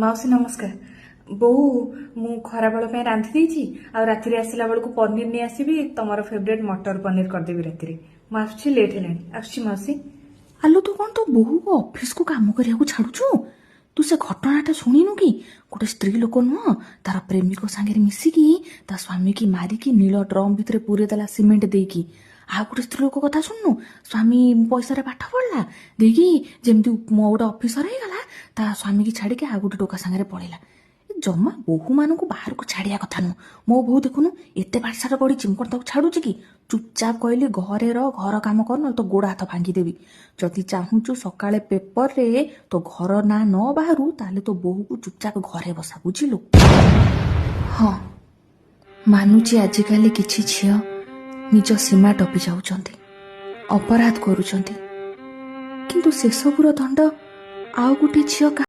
ମାଉସୀ ନମସ୍କାର। ବୋଉ ମୁଁ ଖରାବେଳ ପାଇଁ ରାନ୍ଧି ଦେଇଛି। ଆଉ ରାତିରେ ଆସିଲା ବେଳକୁ ପନିର ନେଇ ଆସିବି। ତମର ଫେଭରେଟ୍ ମଟର ପନିର କରିଦେବି ରାତିରେ। ମୁଁ ଆସୁଛି, ଲେଟ୍ ହେଲାଣି। ଆସୁଛି ମାଉସୀ। ଆଲୋ ତୁ କ'ଣ ତୋ ବୋହୂକୁ ଅଫିସକୁ କାମ କରିବାକୁ ଛାଡୁଛୁ? ତୁ ସେ ଘଟଣାଟା ଶୁଣିନୁ କି? ଗୋଟେ ସ୍ତ୍ରୀ ଲୋକ ନୁହଁ, ତାର ପ୍ରେମିକ ସାଙ୍ଗରେ ମିଶିକି ତା ସ୍ୱାମୀକି ମାରିକି ନୀଳ ଡ୍ରମ୍ ଭିତରେ ପୁରେଇ ଦେଲା ସିମେଣ୍ଟ ଦେଇକି। ଆଉ ଗୋଟେ ସ୍ତ୍ରୀ ଲୋକ କଥା ଶୁଣୁନୁ, ସ୍ୱାମୀ ପଇସାରେ ପାଠ ପଢିଲା ଦେଇକି ଯେମିତି ଗୋଟେ ଅଫିସର ହେଇଗଲା, ତା ସ୍ୱାମୀକି ଛାଡିକି ଆଉ ଗୋଟେ ଟୋକା ସାଙ୍ଗରେ ପଳେଇଲା। ଜମା ବୋହୂମାନଙ୍କୁ ବାହାରକୁ ଛାଡିବା କଥା ନୁହଁ। ମୋ ବୋହୂ ଦେଖୁନୁ ଏତେ ପାଠଶାଠ ପଢିଛି, ମୁଁ କ'ଣ ତାକୁ ଛାଡୁଛି କି? ଚୁପଚାପ କହିଲି ଘରେ ରହ, ଘର କାମ କର, ନହେଲେ ତୋ ଗୋଡ଼ ହାତ ଭାଙ୍ଗିଦେବି। ଯଦି ଚାହୁଁଛୁ ସକାଳେ ପେପରରେ ତୋ ଘର ନାଁ ନ ବାହାରୁ, ତାହେଲେ ତୋ ବୋହୂକୁ ଚୁପଚାପ ଘରେ ବସା, ବୁଝିଲୁ? ହଁ, ମାନୁଛି ଆଜିକାଲି କିଛି ଝିଅ ନିଜ ସୀମା ଟପି ଯାଉଛନ୍ତି, ଅପରାଧ କରୁଛନ୍ତି, କିନ୍ତୁ ସେସବୁର ଦଣ୍ଡ ଆଉ ଗୋଟେ ଝିଅ